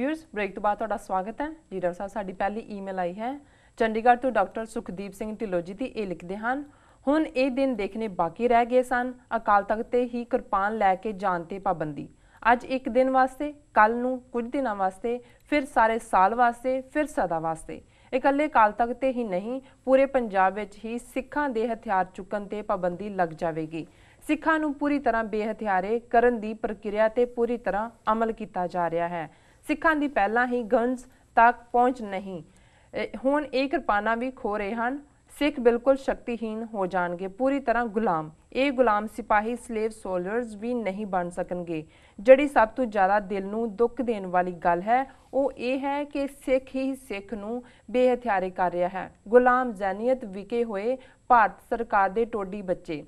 Viewers break तो बाद तुहाडा स्वागत है जी। डॉक्टर साहब साडी पहली ईमेल आई है चंडीगढ़ तो डॉक्टर सुखदीप सिंह ढिल्लों जी दी ये लिखते हैं हुण ये दिन देखने बाकी रह गए सन। अकाल तख्त ते ही किरपान लैके जान ते पाबंदी अज एक दिन वास्ते कल नूं कुछ दिनों वास्ते फिर सारे साल वास्ते फिर सदा वास्ते। इकल्ले अकाल तख्त ते ही नहीं पूरे पंजाब विच ही सिखां दे हथियार चुकन ते पाबंदी लग जाएगी। सिखां नूं पूरी तरह बेहथियारे करन दी प्रक्रिया ते पूरी तरह अमल किया जा रहा है। सिखां दी पहलां ही गन्स तक पहुँच नहीं हुण ये किरपाना भी खो रहे हैं। सिख बिल्कुल शक्तिहीन हो जाएंगे, पूरी तरह गुलाम। ये गुलाम सिपाही स्लेव सोल्जर्स भी नहीं बन सकणगे। जिहड़ी सब तो ज़्यादा दिल नूं दुख देण वाली गल है वो ये है कि सिख ही सिख नूं बेहथियारे कर रहा है। गुलाम जैनीयत विके हुए भारत सरकार दे टोडी बच्चे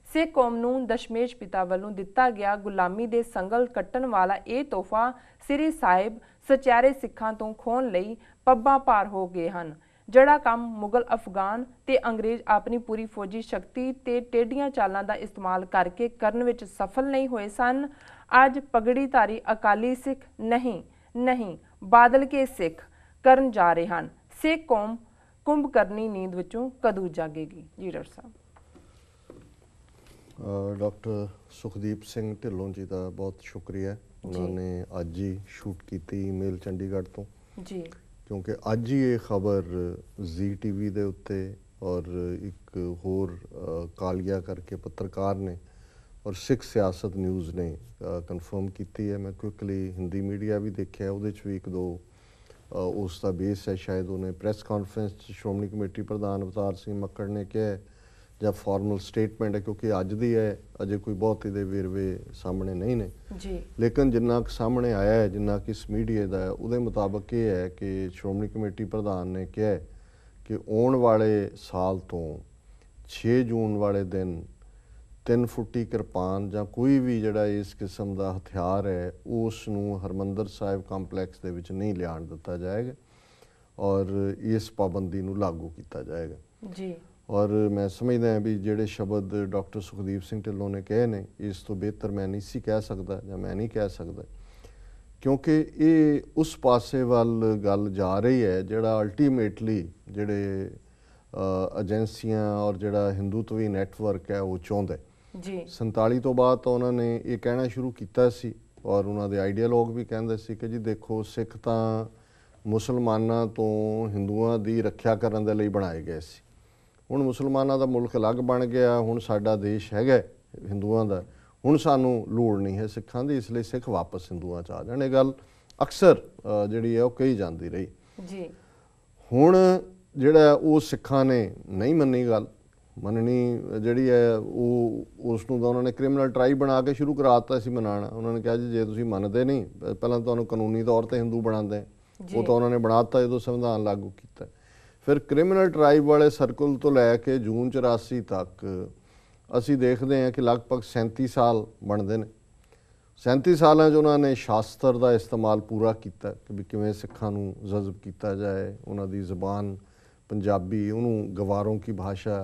सिख कौम नूं दशमेश पिता वालों दिता गया गुलामी दे संगल कट्टण वाला ये तोहफा श्री साहिब सचैरे सिखां तो खोण लई पब्बां पार हो गए हैं। जड़ा काम मुगल अफगान ते अंग्रेज अपनी पूरी फौजी शक्ति ते टेढ़ियां चालां दा इस्तेमाल करके करन विच सफल नहीं होए सन, अज पगड़ीधारी अकाली सिख नहीं बादल के सिख करन जा रहे हैं। सिख कौम कुंभकर्णी नींद विचों कदों जागेगी जी। डॉक्टर साहब डॉक्टर सुखदीप सिंह ढिल्लों जी का बहुत शुक्रिया। उन्होंने अज ही शूट की ईमेल चंडीगढ़ तो जी, क्योंकि अज ही ये खबर जी टीवी के उत्ते और एक होर कालिया करके पत्रकार ने और सिख सियासत न्यूज़ ने कन्फर्म की है। मैं क्विकली हिंदी मीडिया भी देखा, वो भी एक दो उसका बेस है। शायद उन्हें प्रेस कॉन्फ्रेंस श्रोमणी कमेटी प्रधान अवतार सिंह मक्कड़ ने कहा है ਜਾਂ ਫਾਰਮਲ ਸਟੇਟਮੈਂਟ ਹੈ, क्योंकि ਅੱਜ ਦੀ ਹੈ ਅਜੇ ਕੋਈ ਬਹੁਤ ਇਹਦੇ ਵੇਰਵੇ ਸਾਹਮਣੇ ਨਹੀਂ ਨੇ ਜੀ। ਲੇਕਿਨ ਜਿੰਨਾ ਕੁ ਸਾਹਮਣੇ ਆਇਆ ਹੈ, ਜਿੰਨਾ ਕਿ ਇਸ ਮੀਡੀਆ ਦਾ ਹੈ, ਉਹਦੇ ਮੁਤਾਬਕ ਇਹ ਹੈ ਕਿ ਸ਼੍ਰੋਮਣੀ ਕਮੇਟੀ ਪ੍ਰਧਾਨ ਨੇ ਕਿਹਾ ਕਿ ਆਉਣ ਵਾਲੇ ਸਾਲ ਤੋਂ 6 ਜੂਨ ਵਾਲੇ ਦਿਨ 3 ਫੁੱਟੀ ਕਿਰਪਾਨ ਜਾਂ ਕੋਈ ਵੀ ਜਿਹੜਾ ਇਸ ਕਿਸਮ ਦਾ ਹਥਿਆਰ ਹੈ ਉਸ ਨੂੰ ਹਰਮੰਦਰ ਸਾਹਿਬ ਕੰਪਲੈਕਸ ਦੇ ਵਿੱਚ ਨਹੀਂ ਲਿਆਉਣ ਦਿੱਤਾ ਜਾਏਗਾ ਔਰ ਇਸ ਪਾਬੰਦੀ ਨੂੰ ਲਾਗੂ ਕੀਤਾ ਜਾਏਗਾ ਜੀ। और मैं समझदा भी जोड़े शब्द डॉक्टर सुखदीप सिंह ढिल्लों ने कहे ने इस तो बेहतर मैं नहीं सी कह सकता या मैं नहीं कह सकता, क्योंकि ये उस पासे वाल गल जा रही है जोड़ा अल्टीमेटली जोड़े एजेंसियां और जोड़ा हिंदुत्वी नैटवर्क है वो चाहता जी। 47 तो बाद तो उन्होंने ये कहना शुरू किया सी और उन्होंने आइडियालॉग भी कहते सी कि जी देखो सिख तो मुसलमानों तो हिंदुओं की रक्षा करने के लिए बनाए गए सी, ਹੁਣ ਮੁਸਲਮਾਨਾਂ ਦਾ ਮੁਲਕ ਅਲੱਗ ਬਣ ਗਿਆ, ਹੁਣ ਸਾਡਾ ਦੇਸ਼ ਹੈਗਾ ਹਿੰਦੂਆਂ ਦਾ, ਹੁਣ ਸਾਨੂੰ ਲੋੜ ਨਹੀਂ ਹੈ ਸਿੱਖਾਂ ਦੀ, ਇਸ ਲਈ ਸਿੱਖ ਵਾਪਸ ਹਿੰਦੂਆਂ 'ਚ ਆ ਜਾਣ। ਇਹ ਗੱਲ ਅਕਸਰ ਜਿਹੜੀ ਹੈ ਉਹ ਕਹੀ ਜਾਂਦੀ ਰਹੀ ਜੀ। ਹੁਣ ਜਿਹੜਾ ਉਹ ਸਿੱਖਾਂ ਨੇ ਨਹੀਂ ਮੰਨੀ ਗੱਲ, ਮੰਨਣੀ ਜਿਹੜੀ ਹੈ ਉਹ ਉਸ ਨੂੰ ਤਾਂ ਉਹਨਾਂ ਨੇ ਕ੍ਰਿਮੀਨਲ ਟਰਾਈ ਬਣਾ ਕੇ ਸ਼ੁਰੂ ਕਰਾ ਦਿੱਤਾ ਸੀ ਮਨਾਉਣਾ। ਉਹਨਾਂ ਨੇ ਕਿਹਾ ਜੀ ਜੇ ਤੁਸੀਂ ਮੰਨਦੇ ਨਹੀਂ, ਪਹਿਲਾਂ ਤੁਹਾਨੂੰ ਕਾਨੂੰਨੀ ਤੌਰ 'ਤੇ ਹਿੰਦੂ ਬਣਾਉਂਦੇ, ਉਹ ਤਾਂ ਉਹਨਾਂ ਨੇ ਬਣਾ ਦਿੱਤਾ ਜਦੋਂ ਸੰਵਿਧਾਨ ਲਾਗੂ ਕੀਤਾ। फिर क्रिमिनल ट्राइब वाले सर्कल तो लैके जून 84 तक असी देखते हैं कि लगभग 37 साल बनते हैं। 37 साल उन्होंने शास्त्र का इस्तेमाल पूरा किया कि भी किवें सिखां नूं जज़ब किया जाए, उन्होंने जबान पंजाबी उन्होंने गवारों की भाषा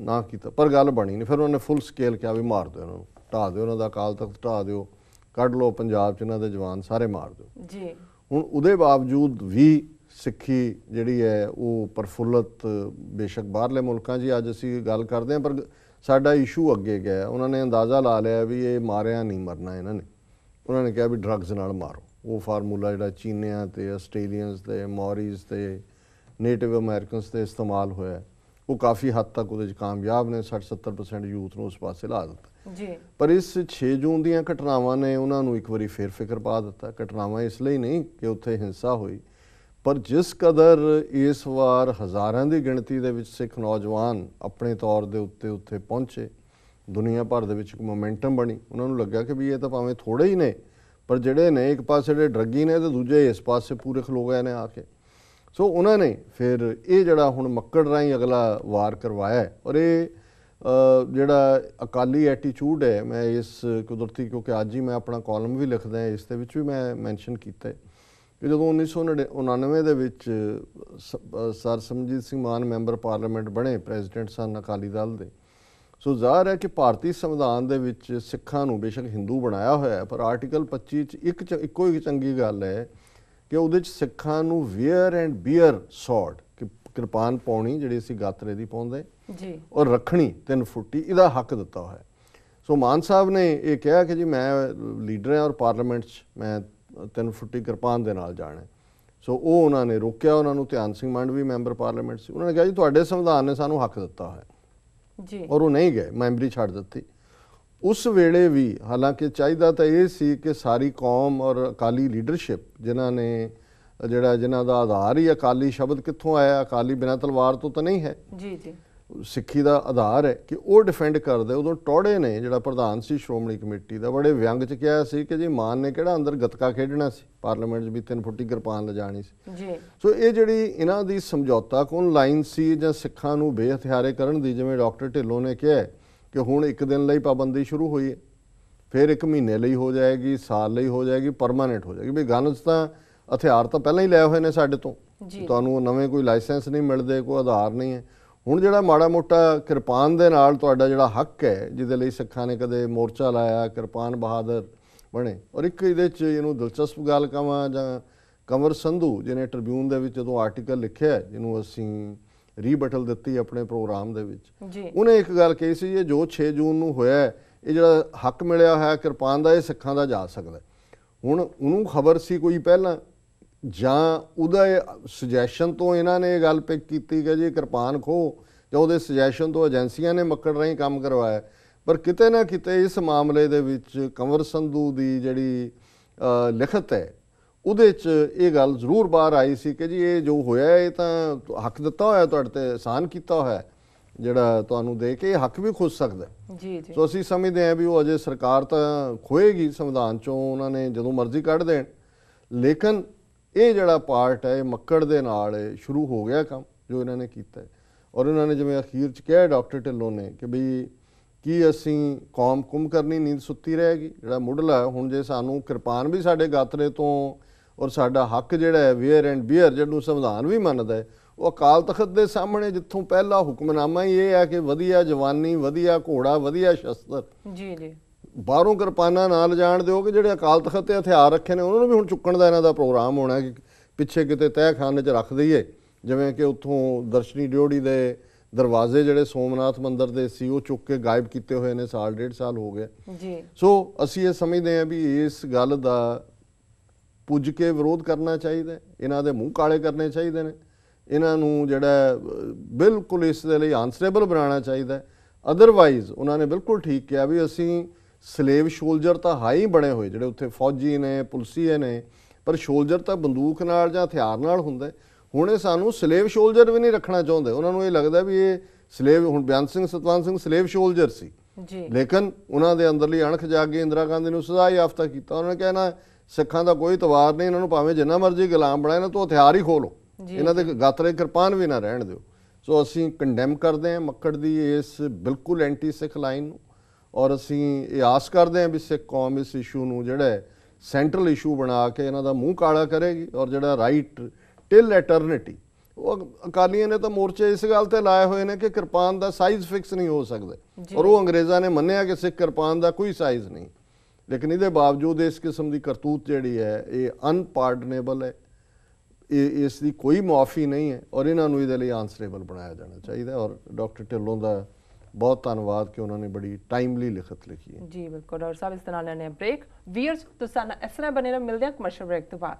ना किया, पर गल बनी नहीं। फिर उन्होंने फुल स्केल क्या भी मार दो, उन्होंने ढा दो, उन्होंने अकाल तख्त ढा दो, कढ़ लो पंजाब च इन्हों के जवान सारे मार दो जी। हुण उहदे बावजूद भी सिक्खी जिहड़ी है वो प्रफुल्लत बेशक बाहरले मुल्कां 'च अज असीं गल करते हैं, पर साडा इशू अगे गया। उन्होंने अंदाज़ा ला लिया भी ये मारिया नहीं मरना इन्होंने, उन्होंने कहा भी ड्रग्स नाल मारो। वो फार्मूला जिहड़ा चीनियां ते आस्ट्रेलियंस ते मॉरीज ते नेटिव अमेरिकनस ते इस्तेमाल होया वो काफ़ी हद तक उहदे च कामयाब ने। 60-70% यूथ नूं उस पासे ला दिता जी। पर इस 6 जून दीयां घटनावां ने उन्होंने एक बारी फिर फिक्र पा दिता। घटनावां इसलिए नहीं कि उत्थे हिंसा हुई, पर जिस कदर इस वार हज़ारां की गिणती दे विच सिख नौजवान अपने तौर के उत्ते उत्थे पहुँचे, दुनिया भर दे विच मोमेंटम बनी। उन्होंने लग्या कि भी ये तो भावें थोड़े ही ने, पर जिहड़े ने एक पासे जिहड़े ड्रगी ने तो दूजे इस पासे पूरे खलो गए ने आके। सो उन्होंने फिर ये जिहड़ा हुण मक्कड़ राहीं अगला वार करवाया और ये जिहड़ा अकाली एटीट्यूड है, मैं इस कुदरती क्योंकि अज ही मैं अपना कॉलम भी लिखदा है, इस दे विच भी मैं मैंशन किया कि जो 1999 के सर सिमरजीत सिंह मान मैंबर पार्लीमेंट बने प्रेजिडेंट सन अकाली दल के, सो ज़ाहिर है कि भारतीय संविधान के सिखां नूं बेशक हिंदू बनाया होया है, पर आर्टिकल 25 एको ही चंगी गल है ਕਿ ਉਹਦੇ 'ਚ ਸਿੱਖਾਂ ਨੂੰ ਵੇਅਰ ਐਂਡ ਬੀਅਰ ਸੌਰਡ, ਕਿ ਕਿਰਪਾਨ ਪਾਉਣੀ ਜਿਹੜੀ ਅਸੀਂ ਗਾਤਰੇ ਦੀ ਪਾਉਂਦੇ ਜੀ, ਔਰ ਰੱਖਣੀ 3 ਫੁੱਟੀ, ਇਹਦਾ ਹੱਕ ਦਿੱਤਾ ਹੋਇਆ। ਸੋ ਮਾਨ ਸਾਹਿਬ ਨੇ ਇਹ ਕਿਹਾ ਕਿ ਜੀ ਮੈਂ ਲੀਡਰ ਹਾਂ ਔਰ ਪਾਰਲੀਮੈਂਟ 'ਚ ਮੈਂ 3 ਫੁੱਟੀ ਕਿਰਪਾਨ ਦੇ ਨਾਲ ਜਾਣਾ। ਸੋ ਉਹ ਉਹਨਾਂ ਨੇ ਰੋਕਿਆ, ਉਹਨਾਂ ਨੂੰ ਧਿਆਨ ਸਿੰਘ ਮੰਡ ਵੀ ਮੈਂਬਰ ਪਾਰਲੀਮੈਂਟ ਸੀ, ਉਹਨਾਂ ਨੇ ਕਿਹਾ ਜੀ ਤੁਹਾਡੇ ਸੰਵਿਧਾਨ ਨੇ ਸਾਨੂੰ ਹੱਕ ਦਿੱਤਾ ਹੋਇਆ ਜੀ, ਔਰ ਉਹ ਨਹੀਂ ਗਏ, ਮੈਂਬਰੀ ਛੱਡ ਦਿੱਤੀ। ਉਸ ਵੇਲੇ ਵੀ ਹਾਲਾਂਕਿ ਚਾਹੀਦਾ ਤਾਂ ਇਹ ਸੀ ਕਿ ਸਾਰੀ ਕੌਮ ਔਰ ਅਕਾਲੀ ਲੀਡਰਸ਼ਿਪ ਜਿਨ੍ਹਾਂ ਦਾ ਆਧਾਰ ਹੀ ਅਕਾਲੀ ਸ਼ਬਦ ਕਿੱਥੋਂ ਆਇਆ, ਅਕਾਲੀ ਬਿਨਾਂ ਤਲਵਾਰ ਤੋਂ ਤਾਂ ਨਹੀਂ ਹੈ, ਜੀ, ਜੀ, ਸਿੱਖੀ ਦਾ ਆਧਾਰ ਹੈ, ਕਿ ਉਹ ਡਿਫੈਂਡ ਕਰਦੇ। ਉਦੋਂ ਟੌੜੇ ਨੇ ਜਿਹੜਾ ਪ੍ਰਧਾਨ ਸੀ ਸ਼੍ਰੋਮਣੀ ਕਮੇਟੀ ਦਾ, ਬੜੇ ਵਿਅੰਗ 'ਚ ਕਿਹਾ ਸੀ ਕਿ ਜੀ ਮਾਨ ਨੇ ਕਿਹੜਾ ਅੰਦਰ ਗੱਤਕਾ ਖੇਡਣਾ ਸੀ, ਪਾਰਲੀਮੈਂਟ 'ਚ ਵੀ 3 ਫੁੱਟੀ ਕਿਰਪਾਨ ਲਿਜਾਣੀ ਸੀ ਜੀ। ਸੋ ਇਹ ਜਿਹੜੀ ਇਹਨਾਂ ਦੀ ਸਮਝੌਤਾ ਕੌਣ ਲਾਈਨ ਸੀ ਜਾਂ ਸਿੱਖਾਂ ਨੂੰ ਬੇਹਥਿਆਰੇ ਕਰਨ ਦੀ, ਜਿਵੇਂ ਡਾਕਟਰ ਢਿੱਲੋਂ ਨੇ ਕਿਹਾ ਕਿ ਹੁਣ 1 ਦਿਨ ਲਈ ਪਾਬੰਦੀ ਸ਼ੁਰੂ ਹੋਈ ਹੈ, ਫਿਰ 1 ਮਹੀਨੇ ਲਈ ਹੋ ਜਾਏਗੀ, ਸਾਲ ਲਈ ਹੋ ਜਾਏਗੀ, ਪਰਮਾਨੈਂਟ ਹੋ ਜਾਏਗੀ। ਵੀ ਗਨ 'ਚ ਤਾਂ ਹਥਿਆਰ ਤਾਂ ਪਹਿਲਾਂ ਹੀ ਲਏ ਹੋਏ ਨੇ ਸਾਡੇ ਤੋਂ, ਤੁਹਾਨੂੰ ਨਵੇਂ ਕੋਈ ਲਾਇਸੈਂਸ ਨਹੀਂ ਮਿਲਦੇ, ਕੋਈ ਆਧਾਰ ਨਹੀਂ ਹੈ। ਹੁਣ ਜਿਹੜਾ ਮਾੜਾ ਮੋਟਾ ਕਿਰਪਾਨ ਦੇ ਨਾਲ ਤੁਹਾਡਾ ਜਿਹੜਾ ਹੱਕ ਹੈ, ਜਿਹਦੇ ਲਈ ਸਿੱਖਾਂ ਨੇ ਕਦੇ ਮੋਰਚਾ ਲਾਇਆ, ਕਿਰਪਾਨ ਬਹਾਦਰ ਬਣੇ। ਔਰ ਇੱਕ ਇਹਦੇ 'ਚ ਇਹਨੂੰ ਦਿਲਚਸਪ ਗੱਲ ਕਹਾਂ, ਜਾਂ ਕੰਵਰ ਸੰਧੂ ਜਿਹਨੇ ਟ੍ਰਿਬਿਊਨ ਦੇ ਵਿੱਚ ਜਦੋਂ ਆਰਟੀਕਲ ਲਿਖਿਆ, ਜਿਹਨੂੰ ਅਸੀਂ ਰੀਬਟਲ ਦਿੱਤੀ ਆਪਣੇ ਪ੍ਰੋਗਰਾਮ ਦੇ ਵਿੱਚ, ਉਹਨੇ ਇੱਕ ਗੱਲ ਕਹੀ ਸੀ, ਇਹ ਜੋ 6 ਜੂਨ ਨੂੰ ਹੋਇਆ, ਇਹ ਜਿਹੜਾ ਹੱਕ ਮਿਲਿਆ ਹੋਇਆ ਕਿਰਪਾਨ ਦਾ, ਇਹ ਸਿੱਖਾਂ ਦਾ ਜਾ ਸਕਦਾ। ਹੁਣ ਉਹਨੂੰ ਖਬਰ ਸੀ ਕੋਈ ਪਹਿਲਾਂ, ਜਾਂ ਉਹਦਾ ਸੁਜੈਸ਼ਨ ਤੋਂ ਇਹਨਾਂ ਨੇ ਇਹ ਗੱਲ ਪਿਕ ਕੀਤੀ ਕਿ ਜੀ ਕਿਰਪਾਨ ਖੋ, ਜਾਂ ਉਹਦੇ ਸੁਜੈਸ਼ਨ ਤੋਂ ਏਜੰਸੀਆਂ ਨੇ ਮੱਕੜ ਰਾਹੀਂ ਕੰਮ ਕਰਵਾਇਆ। ਪਰ ਕਿਤੇ ਨਾ ਕਿਤੇ ਇਸ ਮਾਮਲੇ ਦੇ ਵਿੱਚ ਕੰਵਰ ਸੰਧੂ ਦੀ ਜਿਹੜੀ ਲਿਖਤ ਹੈ, ਉਹਦੇ 'ਚ ਇਹ ਗੱਲ ਜ਼ਰੂਰ ਬਾਹਰ ਆਈ ਸੀ ਕਿ ਜੀ ਇਹ ਜੋ ਹੋਇਆ, ਇਹ ਤਾਂ ਹੱਕ ਦਿੱਤਾ ਹੋਇਆ, ਤੁਹਾਡੇ ਤੇ ਅਹਿਸਾਨ ਕੀਤਾ ਹੋਇਆ, ਜਿਹੜਾ ਤੁਹਾਨੂੰ ਦੇ ਕੇ ਇਹ ਹੱਕ ਵੀ ਖੁੱਸ ਸਕਦਾ। ਜੀ, ਜੀ। ਸੋ ਅਸੀਂ ਸਮਝਦੇ ਹਾਂ ਵੀ ਉਹ ਅਜੇ ਸਰਕਾਰ ਤਾਂ ਖੋਏਗੀ ਸੰਵਿਧਾਨ 'ਚੋਂ, ਉਹਨਾਂ ਨੇ ਜਦੋਂ ਮਰਜ਼ੀ ਕੱਢ ਦੇਣ, ਲੇਕਿਨ ਇਹ ਜਿਹੜਾ ਪਾਰਟ ਹੈ, ਇਹ ਮੱਕੜ ਦੇ ਨਾਲ ਸ਼ੁਰੂ ਹੋ ਗਿਆ ਕੰਮ ਜੋ ਇਹਨਾਂ ਨੇ ਕੀਤਾ। ਔਰ ਇਹਨਾਂ ਨੇ ਜਿਵੇਂ ਅਖੀਰ 'ਚ ਕਿਹਾ ਡਾਕਟਰ ਢਿੱਲੋਂ ਨੇ ਕਿ ਬਈ ਕੀ ਅਸੀਂ ਕੌਮ ਕੁੰਭ ਕਰਨੀ, ਨੀਂਦ ਸੁੱਤੀ ਰਹੇਗੀ। ਜਿਹੜਾ ਮੁੱਢਲਾ ਹੁਣ ਜੇ ਸਾਨੂੰ ਕਿਰਪਾਨ ਵੀ ਸਾਡੇ ਗਾਤਰੇ ਤੋਂ, ਔਰ ਸਾਡਾ ਹੱਕ ਜਿਹੜਾ ਹੈ ਵੇਅਰ ਐਂਡ ਬੀਅਰ, ਜਿਹਨੂੰ ਸੰਵਿਧਾਨ ਵੀ ਮੰਨਦਾ ਹੈ, ਉਹ ਅਕਾਲ ਤਖਤ ਦੇ ਸਾਹਮਣੇ, ਜਿੱਥੋਂ ਪਹਿਲਾ ਹੁਕਮਨਾਮਾ ਹੀ ਇਹ ਹੈ ਕਿ ਵਧੀਆ ਜਵਾਨੀ, ਵਧੀਆ ਘੋੜਾ, ਵਧੀਆ ਸ਼ਸਤਰ, ਜੀ, ਜੀ, ਬਾਹਰੋਂ ਕਿਰਪਾਨਾਂ ਨਾ ਲਿਜਾਣ ਦਿਓ, ਕਿ ਜਿਹੜੇ ਅਕਾਲ ਤਖਤ ਤੇ ਹਥਿਆਰ ਰੱਖੇ ਨੇ ਉਹਨਾਂ ਨੂੰ ਵੀ ਹੁਣ ਚੁੱਕਣ ਦਾ ਇਹਨਾਂ ਦਾ ਪ੍ਰੋਗਰਾਮ ਹੋਣਾ, ਕਿ ਪਿੱਛੇ ਕਿਤੇ ਤਹਿਖਾਨੇ 'ਚ ਰੱਖ ਦਈਏ। ਜਿਵੇਂ ਕਿ ਉੱਥੋਂ ਦਰਸ਼ਨੀ ਡਿਓੜੀ ਦੇ ਦਰਵਾਜ਼ੇ ਜਿਹੜੇ ਸੋਮਨਾਥ ਮੰਦਿਰ ਦੇ ਸੀ, ਉਹ ਚੁੱਕ ਕੇ ਗਾਇਬ ਕੀਤੇ ਹੋਏ ਨੇ, ਸਾਲ 1.5 ਸਾਲ ਹੋ ਗਿਆ ਜੀ। ਸੋ ਅਸੀਂ ਇਹ ਸਮਝਦੇ ਹਾਂ ਵੀ ਇਸ ਗੱਲ ਦਾ ਪੁੱਜ ਕੇ ਵਿਰੋਧ ਕਰਨਾ ਚਾਹੀਦਾ, ਇਹਨਾਂ ਦੇ ਮੂੰਹ ਕਾਲੇ ਕਰਨੇ ਚਾਹੀਦੇ ਨੇ, ਇਹਨਾਂ ਨੂੰ ਜਿਹੜਾ ਬਿਲਕੁਲ ਇਸ ਦੇ ਲਈ ਆਨਸਰੇਬਲ ਬਣਾਉਣਾ ਚਾਹੀਦਾ। ਅਦਰਵਾਈਜ਼ ਉਹਨਾਂ ਨੇ ਬਿਲਕੁਲ ਠੀਕ ਕਿਹਾ ਵੀ ਅਸੀਂ ਸਲੇਵ ਸ਼ੋਲਜਰ ਤਾਂ ਹਾਈ ਬਣੇ ਹੋਏ, ਜਿਹੜੇ ਉੱਥੇ ਫੌਜੀ ਨੇ, ਪੁਲਸੀਏ ਨੇ, ਪਰ ਸ਼ੋਲਜਰ ਤਾਂ ਬੰਦੂਕ ਨਾਲ ਜਾਂ ਹਥਿਆਰ ਨਾਲ ਹੁੰਦਾ। ਹੁਣ ਇਹ ਸਾਨੂੰ ਸਲੇਵ ਸ਼ੋਲਜਰ ਵੀ ਨਹੀਂ ਰੱਖਣਾ ਚਾਹੁੰਦੇ, ਉਹਨਾਂ ਨੂੰ ਇਹ ਲੱਗਦਾ ਵੀ ਇਹ ਸਲੇਵ, ਹੁਣ ਬੇਅੰਤ ਸਿੰਘ ਸਤਵੰਤ ਸਿੰਘ ਸਲੇਵ ਸ਼ੋਲਜਰ ਸੀ, ਲੇਕਿਨ ਉਹਨਾਂ ਦੇ ਅੰਦਰਲੀ ਅਣਖ ਜਾਗ ਕੇ ਇੰਦਰਾ ਗਾਂਧੀ ਨੂੰ ਸਜ਼ਾ ਯਾਫਤਾ ਕੀਤਾ। ਉਹਨਾਂ ਨੇ ਕਿਹਾ ਨਾ ਸਿੱਖਾਂ ਦਾ ਕੋਈ ਤਵਾਰ ਨਹੀਂ, ਇਹਨਾਂ ਨੂੰ ਭਾਵੇਂ ਜਿੰਨਾ ਮਰਜ਼ੀ ਗੁਲਾਮ ਬਣਾਏ, ਇਹਨਾਂ ਤੋਂ ਹਥਿਆਰ ਹੀ ਖੋਲੋ, ਇਹਨਾਂ ਦੇ ਗਾਤਰੇ ਕਿਰਪਾਨ ਵੀ ਨਾ ਰਹਿਣ ਦਿਓ। ਸੋ ਅਸੀਂ ਕੰਡੈਮ ਕਰਦੇ ਹਾਂ ਮੱਕੜ ਦੀ ਇਸ ਬਿਲਕੁਲ ਐਂਟੀ ਸਿੱਖ ਲਾਈਨ ਨੂੰ, ਔਰ ਅਸੀਂ ਇਹ ਆਸ ਕਰਦੇ ਹਾਂ ਵੀ ਸਿੱਖ ਕੌਮ ਇਸ ਇਸ਼ੂ ਨੂੰ ਜਿਹੜਾ ਸੈਂਟਰਲ ਇਸ਼ੂ ਬਣਾ ਕੇ ਇਹਨਾਂ ਦਾ ਮੂੰਹ ਕਾਲਾ ਕਰੇਗੀ। ਔਰ ਜਿਹੜਾ ਰਾਈਟ ਟਿਲ ਐਟਰਨਿਟੀ, ਉਹ ਅਕਾਲੀਆਂ ਨੇ ਤਾਂ ਮੋਰਚੇ ਇਸ ਗੱਲ ਤੇ ਲਾਏ ਹੋਏ ਨੇ ਕਿ ਕਿਰਪਾਨ ਦਾ ਸਾਈਜ਼ ਫਿਕਸ ਨਹੀਂ ਹੋ ਸਕਦਾ, ਔਰ ਉਹ ਅੰਗਰੇਜ਼ਾਂ ਨੇ ਮੰਨਿਆ ਕਿ ਸਿੱਖ ਕਿਰਪਾਨ ਦਾ ਕੋਈ ਸਾਈਜ਼ ਨਹੀਂ, ਲੇਕਿਨ ਇਹਦੇ ਬਾਵਜੂਦ ਇਸ ਕਿਸਮ ਦੀ ਕਰਤੂਤ ਜਿਹੜੀ ਹੈ ਇਹ ਅਨਪਾਰਡਨੇਬਲ ਹੈ, ਇਸ ਦੀ ਕੋਈ ਮੁਆਫੀ ਨਹੀਂ ਹੈ, ਔਰ ਇਹਨਾਂ ਨੂੰ ਇਹਦੇ ਲਈ ਆਨਸਰੇਬਲ ਬਣਾਇਆ ਜਾਣਾ ਚਾਹੀਦਾ। ਔਰ ਡਾਕਟਰ ਢਿੱਲੋਂ ਦਾ ਬਹੁਤ ਧੰਨਵਾਦ ਕਿ ਉਹਨਾਂ ਨੇ ਬੜੀ ਟਾਈਮਲੀ ਲਿਖਤ ਲਿਖੀ ਹੈ। ਜੀ ਬਿਲਕੁਲ ਡਾਕਟਰ ਸਾਹਿਬ, ਇਸ ਤਰ੍ਹਾਂ ਲੈਣੇ ਬ੍ਰੇਕ। ਵੀਅਰਸ ਤੁਸੀਂ ਇਸ ਤਰ੍ਹਾਂ ਬਣੇ ਰਹੋ, ਮਿਲਦੇ ਹਾਂ ਕਮਰਸ਼ੀਅਲ ਬ੍ਰੇਕ ਤੋਂ ਬਾਅਦ।